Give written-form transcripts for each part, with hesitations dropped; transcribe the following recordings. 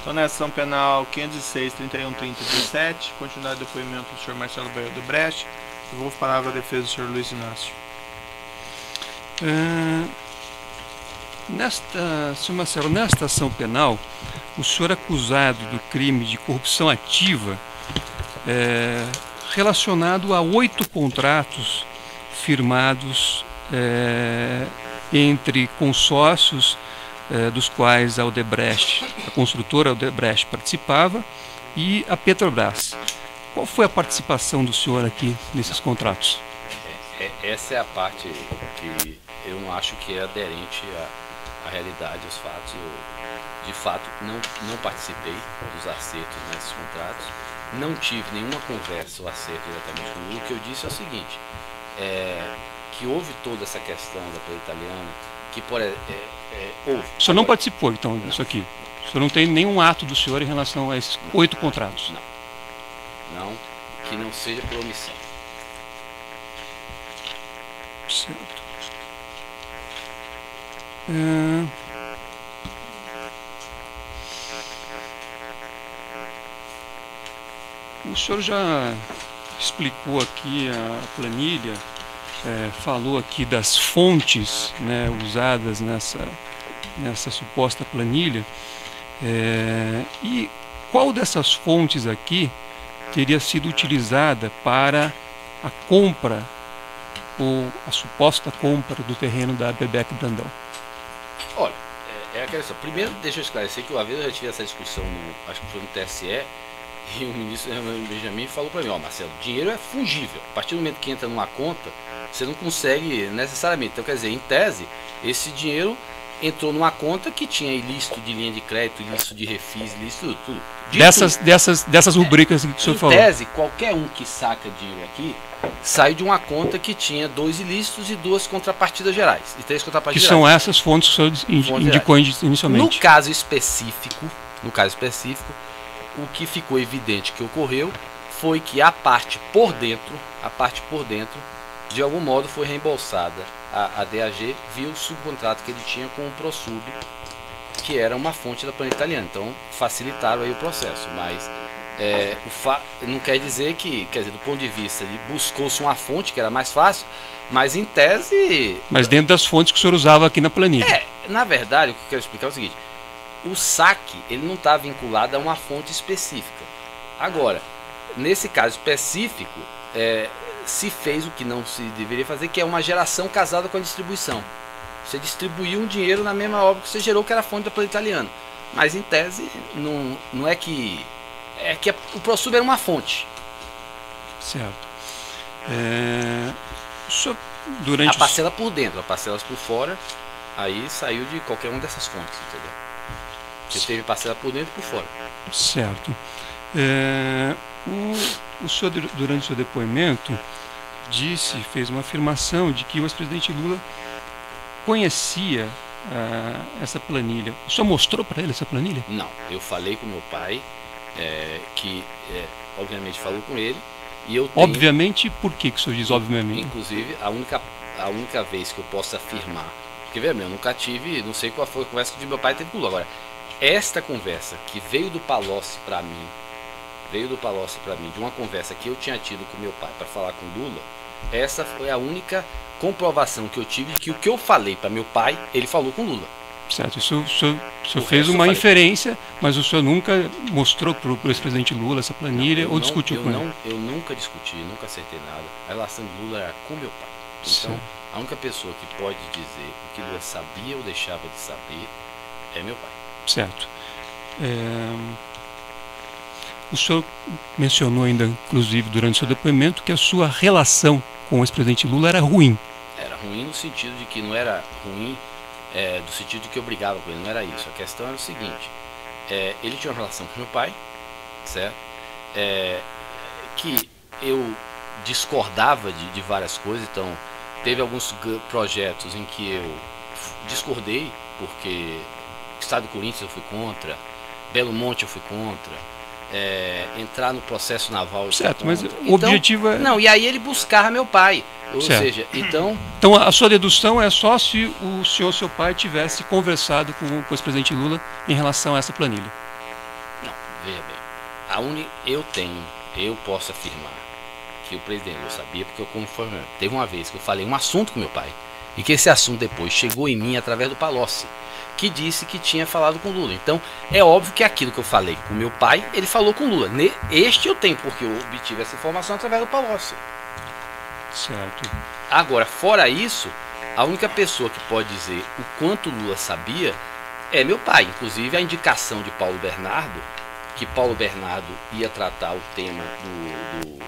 Então, na ação penal 506, 31, 30 e 17, continuar o depoimento do senhor Marcelo Baio Odebrecht. Devolvo a palavra à defesa do senhor Luiz Inácio. Senhor Marcelo, nesta ação penal, o senhor é acusado do crime de corrupção ativa relacionado a 8 contratos firmados entre consórcios dos quais a Odebrecht, a construtora Odebrecht participava, e a Petrobras. Qual foi a participação do senhor aqui nesses contratos? Essa é a parte que eu não acho que é aderente à realidade, aos fatos. Eu, de fato, não participei dos acertos nesses contratos, não tive nenhuma conversa ou acerto diretamente com o Lula. O que eu disse é o seguinte, que houve toda essa questão da Polícia Italiana, que houve. O senhor não participou, então, disso aqui? O senhor não tem nenhum ato do senhor em relação a esses 8 contratos? Não, que não seja por omissão. Certo. O senhor já explicou aqui a planilha, falou aqui das fontes, né, usadas nessa suposta planilha, e qual dessas fontes aqui teria sido utilizada para a compra ou a suposta compra do terreno da Bebeck Brandão? Olha, é aquela questão. Primeiro, deixa eu esclarecer que uma vez eu já tive essa discussão, acho que foi no TSE, e o ministro Benjamin falou para mim, Marcelo, dinheiro é fungível. A partir do momento que entra numa conta, você não consegue necessariamente. Então, quer dizer, em tese, esse dinheiro entrou numa conta que tinha ilícito de linha de crédito, ilícito de refis, ilícito tudo. Dessas rubricas que o senhor falou. Em tese, qualquer um que saca dinheiro aqui sai de uma conta que tinha 2 ilícitos e 2 contrapartidas gerais. E 3 contrapartidas gerais. Que são essas fontes que o senhor indicou inicialmente. No caso específico, o que ficou evidente que ocorreu foi que a parte por dentro, de algum modo foi reembolsada a DAG via o subcontrato que ele tinha com o ProSub, que era uma fonte da Planeta Italiana. Então facilitaram aí o processo, mas não quer dizer que, do ponto de vista de buscou-se uma fonte que era mais fácil, mas em tese... Mas dentro das fontes que o senhor usava aqui na planilha. Na verdade, o que eu quero explicar é o seguinte, o saque ele não está vinculado a uma fonte específica. Agora, nesse caso específico, se fez o que não se deveria fazer, que é uma geração casada com a distribuição. Você distribuiu um dinheiro na mesma obra que você gerou, que era a fonte da Planeta Italiana. Mas em tese, não é que... o ProSub era uma fonte. Certo. Durante a parcela por dentro, a parcela por fora, aí saiu de qualquer uma dessas fontes, entendeu? Você teve parcela por dentro e por fora. Certo. O senhor, durante o seu depoimento, fez uma afirmação de que o ex-presidente Lula conhecia essa planilha. O senhor mostrou para ele essa planilha? Não, eu falei com meu pai, que obviamente falou com ele, e eu tenho... Obviamente, por que o senhor diz obviamente? Inclusive, a única vez que eu posso afirmar, porque veja bem, eu nunca tive, não sei qual foi a conversa que meu pai teve com o Lula. Agora, esta conversa que veio do Palocci para mim, de uma conversa que eu tinha tido com meu pai para falar com o Lula, essa foi a única comprovação que eu tive de que o que eu falei para meu pai, ele falou com o Lula. Certo, o senhor fez uma inferência, mas o senhor nunca mostrou para o ex-presidente Lula essa planilha ou discutiu com ele? Eu nunca discuti, nunca acertei nada. A relação de Lula era com meu pai. Então, certo. A única pessoa que pode dizer o que Lula sabia ou deixava de saber é meu pai. Certo. O senhor mencionou ainda, inclusive, durante o seu depoimento, que a sua relação com o ex-presidente Lula era ruim. Era ruim no sentido de que não era ruim, do sentido de que eu brigava com ele, não era isso. A questão era o seguinte, ele tinha uma relação com meu pai, certo? Que eu discordava de várias coisas, então teve alguns projetos em que eu discordei, porque Estado do Corinthians eu fui contra, Belo Monte eu fui contra, entrar no processo naval. Certo, mas o objetivo é... Não, e aí ele buscava meu pai. Ou Certo. seja, então a sua dedução é só se o senhor, seu pai, tivesse conversado com o ex-presidente Lula em relação a essa planilha. Não, veja bem. Eu posso afirmar que o presidente Lula sabia, porque teve uma vez que eu falei um assunto com meu pai, e que esse assunto depois chegou em mim através do Palocci, que disse que tinha falado com Lula. Então, é óbvio que aquilo que eu falei com meu pai, ele falou com Lula. Este eu tenho, porque eu obtive essa informação através do Palocci. Certo. Agora, fora isso, a única pessoa que pode dizer o quanto Lula sabia é meu pai. Inclusive, a indicação de Paulo Bernardo, que Paulo Bernardo ia tratar o tema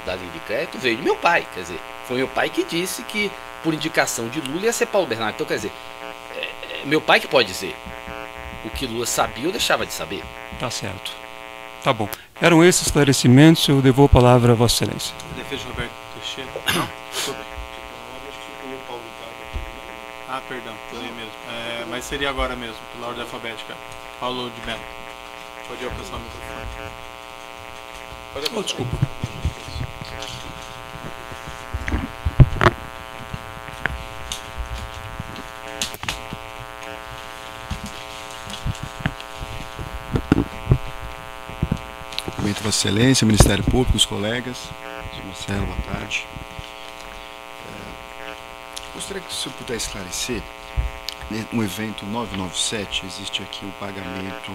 da linha de crédito, veio de meu pai. Quer dizer, foi meu pai que disse que, por indicação de Lula, ia ser Paulo Bernardo. Então, quer dizer, meu pai que pode dizer o que Lula sabia ou deixava de saber. Tá certo. Tá bom. Eram esses esclarecimentos, eu devolvo a palavra a Vossa Excelência. Defesa de Roberto Teixeira. Não? Tudo bem. Ah, perdão, falei mesmo. Mas seria agora mesmo, pela ordem alfabética. Paulo de Mello. Pode alcançar o microfone. Pode alcançar. Desculpa. Cumprimento Vossa Excelência, Ministério Público, os colegas. Sr. Marcelo, boa tarde. Gostaria que o senhor pudesse esclarecer, no evento 997, existe aqui um pagamento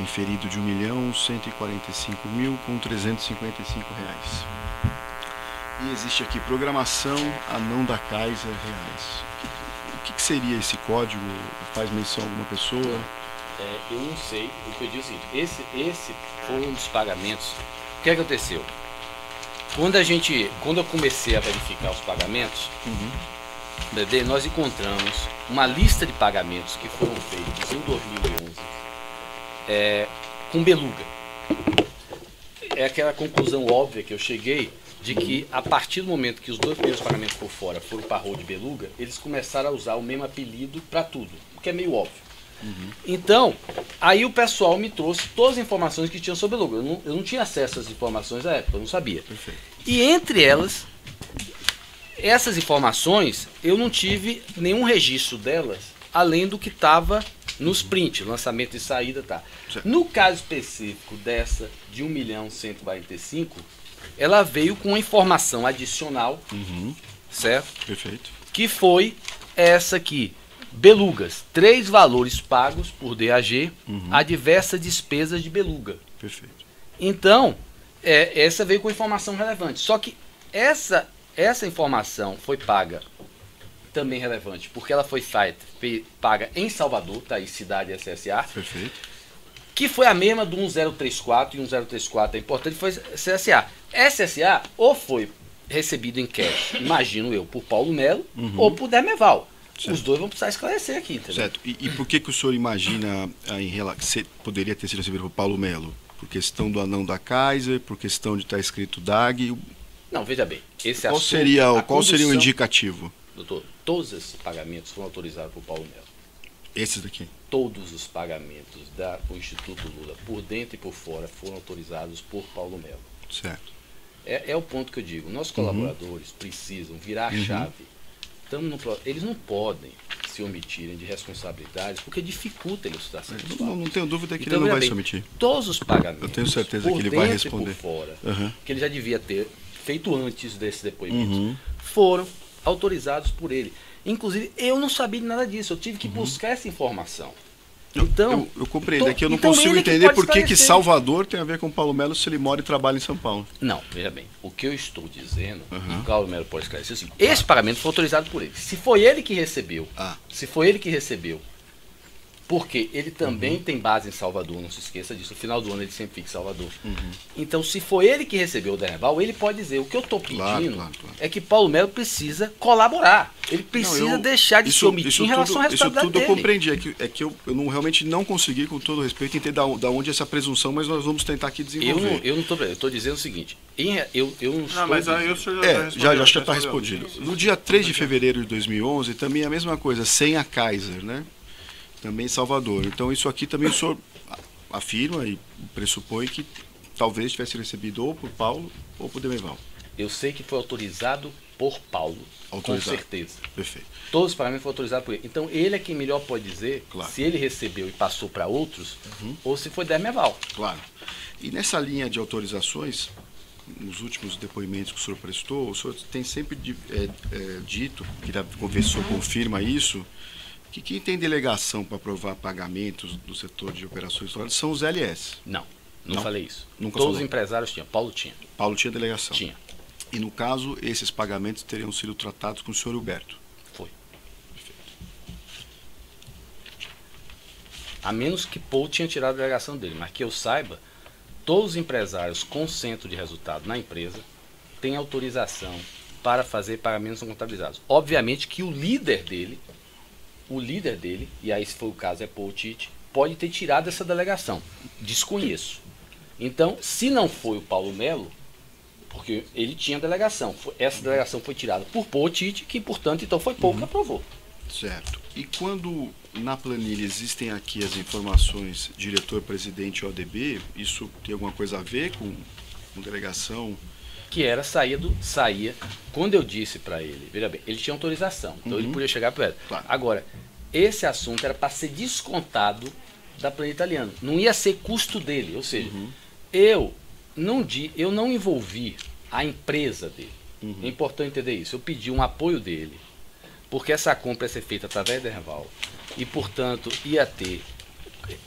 inferido de R$1.145.355. E existe aqui programação a não da Kaiser reais. O que seria esse código? Faz menção a alguma pessoa? Eu não sei, o que eu digo é o seguinte, esse foi um dos pagamentos. O que aconteceu? Quando eu comecei a verificar os pagamentos, bebê, nós encontramos uma lista de pagamentos que foram feitos em 2011 com Beluga. É aquela conclusão óbvia que eu cheguei, de que a partir do momento que os dois primeiros pagamentos por fora foram para a Rol de Beluga, eles começaram a usar o mesmo apelido para tudo, o que é meio óbvio. Então, aí o pessoal me trouxe todas as informações que tinham sobre Beluga. Eu não tinha acesso às informações à época, eu não sabia. Perfeito. E entre elas, essas informações, eu não tive nenhum registro delas, além do que estava nos prints, lançamento e saída, tá. Certo. No caso específico dessa de 1.145.000, ela veio com uma informação adicional, certo? Perfeito. Que foi essa aqui. Belugas, 3 valores pagos por DAG a diversas despesas de Beluga. Perfeito. Então, essa veio com informação relevante. Só que essa informação foi paga, também relevante, porque ela foi paga em Salvador, tá aí, cidade SSA. Perfeito. Que foi a mesma do 1034, e 1034 é importante, foi SSA. SSA ou foi recebido em cash, imagino eu, por Paulo Melo ou por Demerval. Certo. Os dois vão precisar esclarecer aqui, entendeu? Certo. E por que o senhor imagina que você poderia ter sido recebido por Paulo Melo? Por questão do anão da Kaiser, por questão de estar escrito DAG? Não, veja bem. Qual seria o indicativo? Doutor, todos esses pagamentos foram autorizados por Paulo Melo. Esses daqui? Todos os pagamentos do Instituto Lula, por dentro e por fora, foram autorizados por Paulo Melo. Certo. É o ponto que eu digo. Nossos colaboradores precisam virar a chave. Eles não podem se omitirem de responsabilidades, porque dificulta a elucidação dos fatos. Não tenho dúvida que Então, ele não vai bem, se omitir. Todos os pagamentos, Eu tenho certeza por que ele vai dentro e responder. por fora, Uhum. que ele já devia ter feito antes desses depoimentos, foram autorizados por ele. Inclusive, eu não sabia de nada disso, eu tive que buscar essa informação. Então, eu compreendo, é que eu não então consigo ele que entender pode por que esclarecer. Salvador tem a ver com Paulo Melo se ele mora e trabalha em São Paulo. Não, veja bem, o que eu estou dizendo, e o Paulo Melo pode esclarecer, assim, esse pagamento foi autorizado por ele. Se foi ele que recebeu, porque ele também tem base em Salvador, não se esqueça disso, no final do ano ele sempre fica em Salvador. Então, se foi ele que recebeu o Demerval, ele pode dizer, o que eu estou pedindo Claro. é que Paulo Melo precisa colaborar. Ele precisa deixar de se omitir em relação à responsabilidade Isso tudo eu dele. compreendi, é que eu realmente não consegui, com todo respeito, entender da onde essa presunção, mas nós vamos tentar aqui desenvolver. Eu estou dizendo o seguinte, eu não estou Não, mas aí o senhor já respondeu. Já está respondido. No dia 3 de fevereiro de 2011, também a mesma coisa, sem a Kaiser, né? Também em Salvador. Então isso aqui também o senhor afirma e pressupõe que talvez tivesse recebido ou por Paulo ou por Demerval. Eu sei que foi autorizado por Paulo, Autorizado. com certeza. Perfeito. Todos os pagamentos foram autorizados por ele. Então ele é quem melhor pode dizer Claro. se ele recebeu e passou para outros ou se foi Demerval. Claro. E nessa linha de autorizações, nos últimos depoimentos que o senhor prestou, o senhor tem sempre dito, que a convenção confirma isso, que quem tem delegação para aprovar pagamentos do setor de operações históricas são os LS. Não Não? falei isso. Nunca Todos os falou. empresários tinham. Paulo tinha. Paulo tinha delegação. Tinha. E no caso, esses pagamentos teriam sido tratados com o senhor Huberto. Foi. A menos que Paul tinha tirado a delegação dele. Mas que eu saiba, todos os empresários com centro de resultado na empresa têm autorização para fazer pagamentos não contabilizados. Obviamente que o líder dele, e aí se for o caso é Paul Tite, pode ter tirado essa delegação. Desconheço. Então, se não foi o Paulo Melo, porque ele tinha delegação, essa delegação foi tirada por Paul Tite, que portanto então foi Paul que aprovou. Certo. E quando na planilha existem aqui as informações diretor-presidente ODB, isso tem alguma coisa a ver com delegação? Que era saía quando eu disse para ele, veja bem, ele tinha autorização, então ele podia chegar para ela. Claro. Agora, esse assunto era para ser descontado da planilha italiana, não ia ser custo dele, ou seja, eu não envolvi a empresa dele. É importante entender isso. Eu pedi um apoio dele, porque essa compra ia ser feita através da Demerval e, portanto, ia ter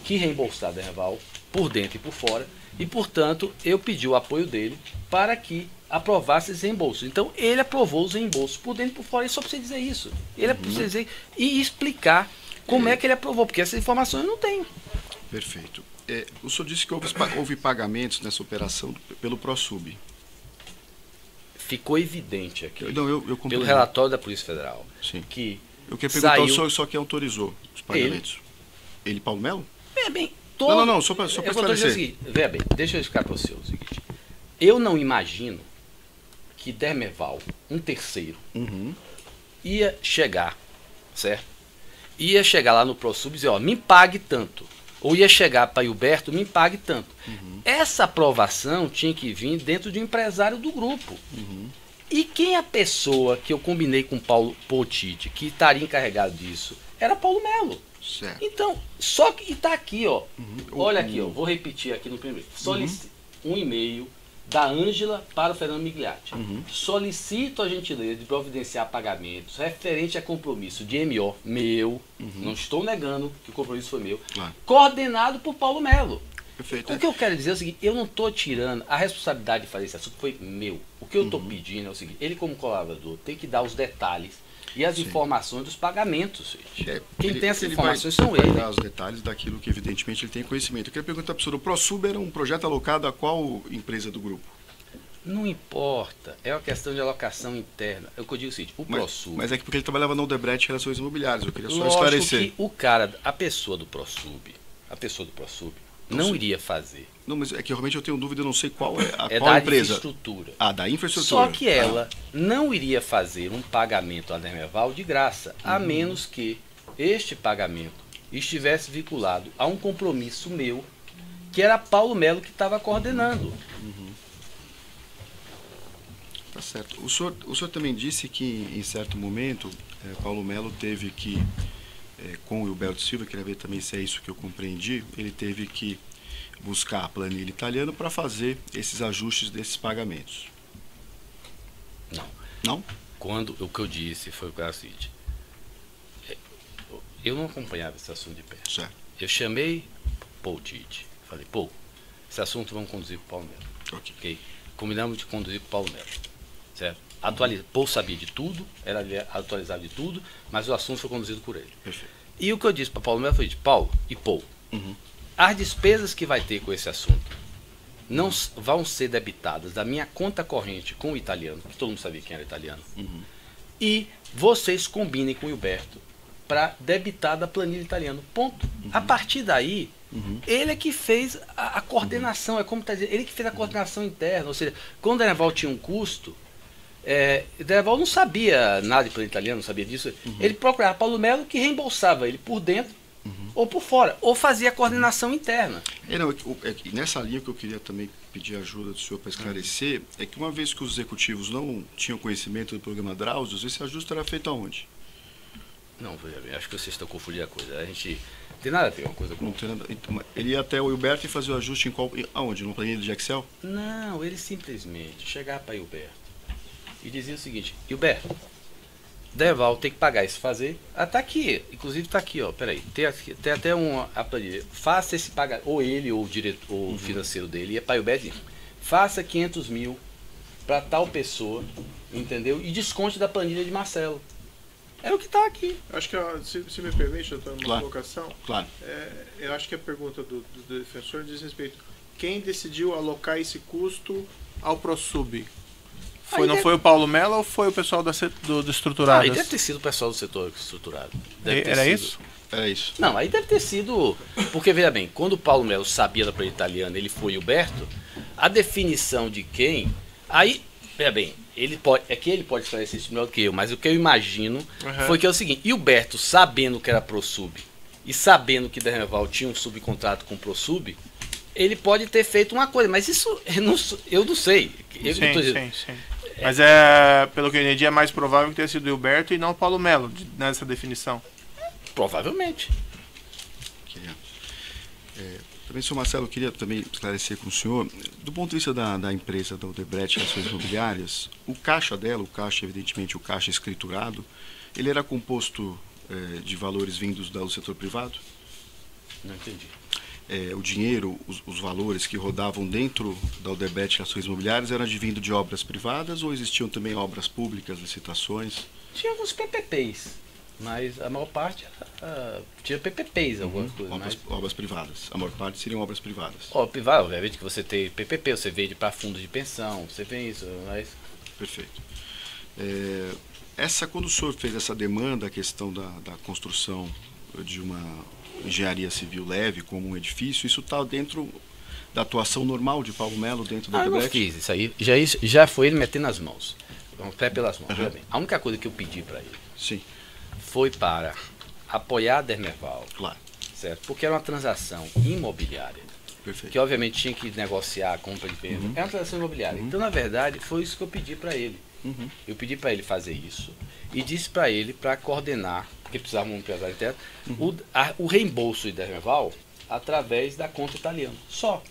que reembolsar a Demerval por dentro e por fora. E, portanto, eu pedi o apoio dele para que aprovasse esses reembolsos. Então, ele aprovou os reembolsos por dentro e por fora. Ele só precisa dizer isso. Ele precisa dizer e explicar como é que ele aprovou, porque essas informações eu não tenho. Perfeito. O senhor disse que houve pagamentos nessa operação pelo ProSub. Ficou evidente aqui, Não, eu pelo compreendi. relatório da Polícia Federal, Sim. que Eu queria perguntar ao saiu... senhor só quem autorizou os pagamentos. Ele Paulo Melo? É bem, Não, só para eu vou dizer o esclarecer. seguinte, veja bem, deixa eu explicar para você o seguinte. Eu não imagino que Demerval, um terceiro, ia chegar, certo? Ia chegar lá no ProSub e dizer, ó, me pague tanto. Ou ia chegar para Hilberto, me pague tanto. Essa aprovação tinha que vir dentro de um empresário do grupo. E quem é a pessoa que eu combinei com Paulo Tite, que estaria encarregado disso, era Paulo Melo. Certo. Então, só que está aqui, ó. Olha aqui, ó. Vou repetir aqui no primeiro. Um e-mail da Ângela para o Fernando Migliatti. Solicito a gentileza de providenciar pagamentos referente a compromisso de MO meu. Não estou negando que o compromisso foi meu. Claro. Coordenado por Paulo Melo. Perfeito. O que eu quero dizer é o seguinte, eu não estou tirando, a responsabilidade de fazer esse assunto foi meu. O que eu estou pedindo é o seguinte, ele como colaborador tem que dar os detalhes e as informações dos pagamentos. Gente. Quem tem essas informações são ele. ele. Vai dar os detalhes daquilo que evidentemente ele tem conhecimento. Eu queria perguntar para o senhor, o ProSub era um projeto alocado a qual empresa do grupo? Não importa, é uma questão de alocação interna. É o que eu digo o seguinte, o ProSub... Mas é que porque ele trabalhava na Odebrecht Relações Imobiliárias, eu queria só Lógico esclarecer. que o cara, a pessoa do ProSub não iria fazer. Não, mas é que realmente eu tenho dúvida, eu não sei qual é É qual da empresa. infraestrutura. Ah, da infraestrutura. Só que ela não iria fazer um pagamento à Demerval de graça, a menos que este pagamento estivesse vinculado a um compromisso meu, que era Paulo Melo que estava coordenando. Tá certo. O senhor também disse que em certo momento Paulo Melo teve que, com o Hilberto Silva, queria ver também se é isso que eu compreendi, ele teve que buscar a planilha italiana para fazer esses ajustes desses pagamentos. Não. Não? O que eu disse foi o seguinte, eu não acompanhava esse assunto de perto. Certo. Eu chamei Paul Tite, falei, Paul, esse assunto vamos conduzir para o Paulo Melo. Ok. Combinamos de conduzir para o Paulo Melo. Certo? Paul sabia de tudo, era atualizado de tudo, mas o assunto foi conduzido por ele. Perfeito. E o que eu disse para Paulo Melo foi de Paulo e Paul, as despesas que vai ter com esse assunto não vão ser debitadas da minha conta corrente com o italiano, que todo mundo sabia quem era italiano, e vocês combinem com o Hilberto para debitar da planilha italiana. Ponto. A partir daí, ele é que fez a coordenação, é como está dizendo, ele que fez a coordenação interna, ou seja, quando a Demerval tinha um custo, Demerval não sabia nada de planilha italiana, não sabia disso, ele procurava Paulo Melo que reembolsava ele por dentro ou por fora, ou fazia a coordenação interna. Nessa linha que eu queria também pedir ajuda do senhor para esclarecer, é que uma vez que os executivos não tinham conhecimento do programa Drauzio, esse ajuste era feito aonde? Não, veja bem, acho que vocês estão confundindo a coisa. A gente não tem nada a ver uma coisa com Não tem nada, então, ele ia até o Hilberto e fazia o ajuste aonde? No planilha de Excel? Não, ele simplesmente chegava para Hilberto e dizia o seguinte: Hilberto, Derval tem que pagar isso, fazer. Ah, tá aqui, inclusive tá aqui, ó. Peraí, tem até a planilha. Faça esse pagamento, ou ele, ou o diretor, ou o financeiro dele, ia para Hilberto e dizia, faça 500 mil para tal pessoa, entendeu? E desconte da planilha de Marcelo. É o que está aqui. Acho que, se me permite, doutor, uma Claro. colocação. Claro. Eu acho que a pergunta do defensor diz respeito: quem decidiu alocar esse custo ao ProSub? Não foi o Paulo Mello ou foi o pessoal do Aí Estruturadas? deve ter sido o pessoal do setor estruturado. Deve ter Era sido. isso? Era isso. Não, aí deve ter sido. Porque, veja bem, quando o Paulo Melo sabia da planilha italiana, ele foi o Hilberto, a definição de quem. Aí, veja bem, ele pode esclarecer isso melhor do que eu, mas o que eu imagino foi que é o seguinte: Hilberto, sabendo que era ProSub e sabendo que Derval tinha um subcontrato com o ProSub, ele pode ter feito uma coisa, mas isso eu não sei. Eu não tô dizendo. Sim. Mas pelo que eu entendi, é mais provável que tenha sido o Hilberto e não o Paulo Mello nessa definição. Provavelmente. Também, senhor Marcelo, eu queria também esclarecer com o senhor, do ponto de vista da empresa da Odebrecht Ações Imobiliárias, o caixa dela, evidentemente o caixa escriturado, ele era composto de valores vindos do setor privado? Não entendi. O dinheiro, os valores que rodavam dentro da Odebrecht Ações Imobiliárias eram advindo de obras privadas ou existiam também obras públicas, licitações? Tinha alguns PPPs, mas a maior parte tinha PPPs, algumas coisas. Obras privadas. A maior parte seriam obras privadas. Privado, obviamente que você tem PPP, você vende para fundos de pensão, você tem isso, mas... Perfeito. Quando o senhor fez essa demanda, a questão da construção de uma engenharia civil leve como um edifício, isso está dentro da atuação normal de Paulo Mello dentro da eu não Odebrecht? fiz isso aí, já foi ele metendo as mãos, o pé pelas mãos. Veja bem, a única coisa que eu pedi para ele Sim, foi para apoiar a Dermerval, claro. certo? Porque era uma transação imobiliária, Perfeito. que obviamente tinha que negociar a compra de bens. É uma transação imobiliária. Então, na verdade, foi isso que eu pedi para ele. Eu pedi para ele fazer isso e disse para ele para coordenar, porque precisava de um empresário interno, o reembolso de Dermerval através da conta italiana. Só.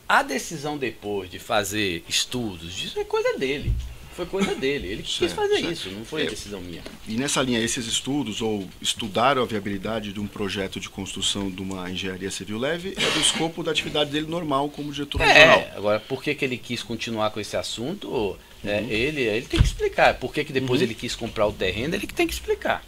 A decisão depois de fazer estudos, isso é coisa dele. Foi coisa dele. Ele quis fazer isso, não foi decisão minha. E nessa linha, esses estudos, ou estudaram a viabilidade de um projeto de construção de uma engenharia civil leve, é do escopo da atividade dele normal como diretor regional. Agora, por que ele quis continuar com esse assunto, ele tem que explicar. Por que depois ele quis comprar o terreno, ele que tem que explicar.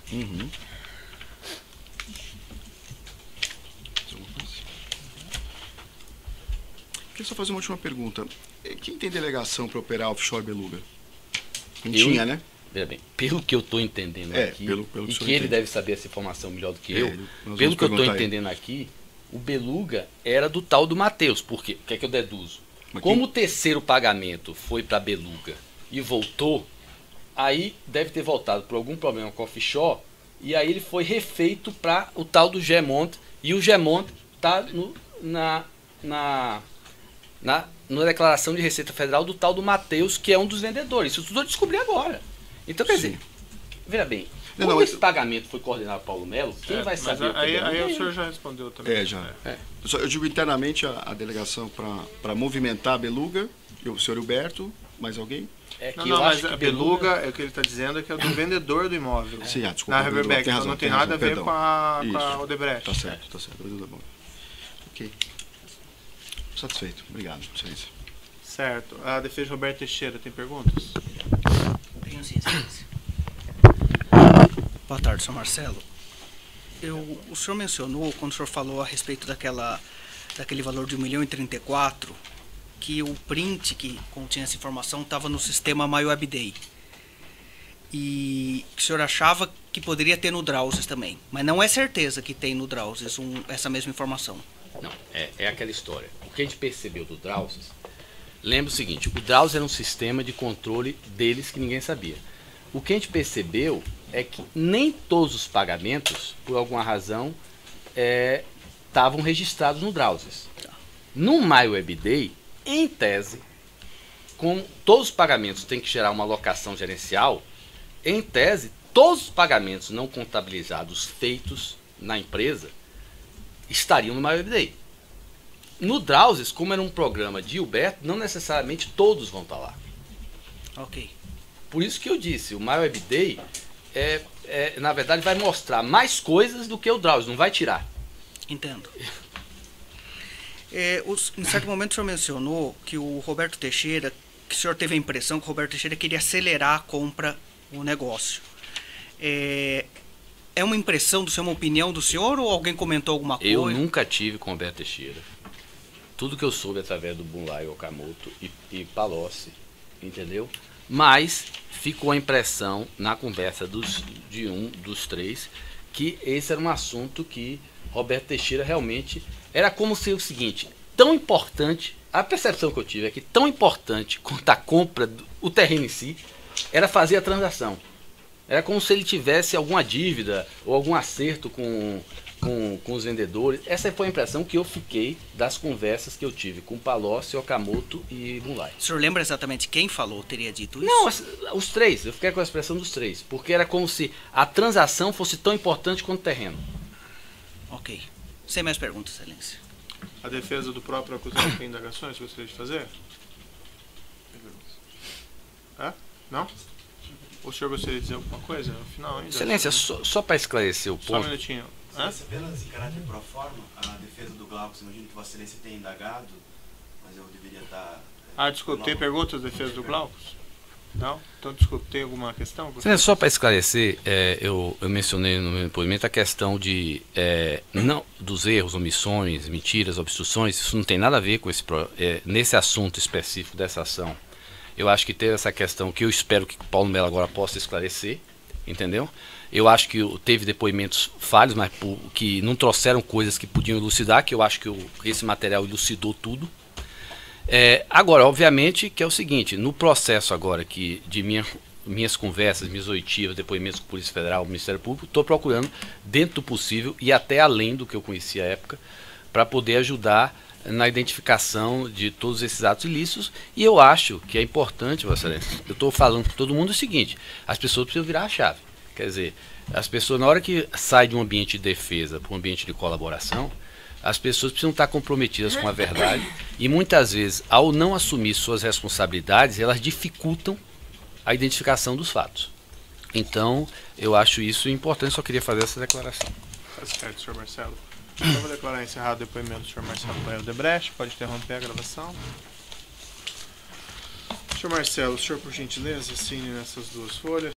Queria só fazer uma última pergunta. Quem tem delegação para operar offshore Beluga? Não Eu? tinha, né? Veja bem, pelo que eu estou entendendo aqui, pelo e senhor que ele entende. deve saber essa informação melhor do que eu, nós vamos pelo que eu estou perguntar a ele. entendendo aqui, o Beluga era do tal do Matheus. Por quê? O que é que eu deduzo? Mas Como quem- o terceiro pagamento foi para Beluga e voltou, aí deve ter voltado por algum problema com o offshore, e aí ele foi refeito para o tal do Gemont, e o Gemont está na declaração de Receita Federal do tal do Matheus, que é um dos vendedores. Isso tudo eu descobri agora. Então, quer dizer, veja bem, Não, como não, esse pagamento foi coordenado por Paulo Melo, quem vai Mas saber o que aí é o senhor já respondeu também. Já. Eu digo internamente a delegação para movimentar a Beluga, o senhor Hilberto, mais alguém? É que Não, eu mas acho que a Beluga, é o que ele está dizendo, é que é do vendedor do imóvel. Sim, desculpa. Na Beluga, Reverbeck, tem razão, não tem razão, nada a ver perdão. com a Isso. Odebrecht. Tá certo. Beluga, bom. Ok. Satisfeito. Obrigado, excelência. Certo. A defesa Roberto Teixeira tem perguntas? Tenho sim, excelência. Boa tarde, senhor Marcelo. O senhor mencionou, quando o senhor falou a respeito daquele valor de 1.034.000, que o print que continha essa informação estava no sistema MyWebDay. E que o senhor achava que poderia ter no Drauzes também. Mas não é certeza que tem no Drauzes essa mesma informação. Não, é aquela história. O que a gente percebeu do Drauzes, lembra o seguinte, o Drauzes era um sistema de controle deles que ninguém sabia. O que a gente percebeu é que nem todos os pagamentos, por alguma razão, estavam registrados no Drauzes. No MyWebDay, em tese, com todos os pagamentos têm que gerar uma alocação gerencial, em tese, todos os pagamentos não contabilizados feitos na empresa estariam no MyWebDay. No Drauzes, como era um programa de Gilberto, não necessariamente todos vão estar lá. Ok. Por isso que eu disse, o MyWebDay, na verdade, vai mostrar mais coisas do que o Drauzes, não vai tirar. Entendo. Em certo momento o senhor mencionou que o Roberto Teixeira, que o senhor teve a impressão que o Roberto Teixeira queria acelerar a compra, o negócio. É uma impressão do senhor, uma opinião do senhor, ou alguém comentou alguma coisa? Eu nunca tive com o Roberto Teixeira. Tudo que eu soube através do Bunlai, Okamoto e Palocci, entendeu? Mas ficou a impressão na conversa de um dos três que esse era um assunto que Roberto Teixeira realmente era como se o seguinte, tão importante, a percepção que eu tive é que tão importante quanto a compra, o terreno em si, era fazer a transação. Era como se ele tivesse alguma dívida ou algum acerto com os vendedores. Essa foi a impressão que eu fiquei das conversas que eu tive com Palocci, Okamoto e Bunlai. O senhor lembra exatamente quem falou, teria dito isso? Não, os três. Eu fiquei com a expressão dos três. Porque era como se a transação fosse tão importante quanto o terreno. Ok. Sem mais perguntas, excelência. A defesa do próprio acusado tem indagações que gostaria de fazer? Não? O senhor gostaria de dizer alguma coisa no final ainda? Excelência, só para esclarecer o ponto. Só um minutinho. Apenas em caráter pro forma, a defesa do Glaucus, imagino que Vossa Excelência tenha indagado, mas eu deveria estar... Desculpe, tem perguntas da defesa do Glaucus? Não? Então, desculpe, tem alguma questão? Excelência, só para esclarecer, eu mencionei no meu depoimento a questão dos erros, omissões, mentiras, obstruções, isso não tem nada a ver com nesse assunto específico dessa ação. Eu acho que teve essa questão que eu espero que o Paulo Melo agora possa esclarecer, entendeu? Eu acho que teve depoimentos falhos, mas que não trouxeram coisas que podiam elucidar, que eu acho que esse material elucidou tudo. Agora, obviamente, que é o seguinte, no processo agora de minhas conversas, minhas oitivas, depoimentos com a Polícia Federal, o Ministério Público, estou procurando, dentro do possível e até além do que eu conhecia à época, para poder ajudar na identificação de todos esses atos ilícitos, e eu acho que é importante, Vossa Excelência, eu estou falando para todo mundo o seguinte, as pessoas precisam virar a chave. Quer dizer, as pessoas, na hora que sai de um ambiente de defesa para um ambiente de colaboração, as pessoas precisam estar comprometidas com a verdade e muitas vezes, ao não assumir suas responsabilidades, elas dificultam a identificação dos fatos. Então, eu acho isso importante, só queria fazer essa declaração. Tá certo, senhor Marcelo. Então, vou declarar encerrado o depoimento do senhor Marcelo Pael Odebrecht. Pode interromper a gravação. Senhor Marcelo, o senhor, por gentileza, assine nessas duas folhas.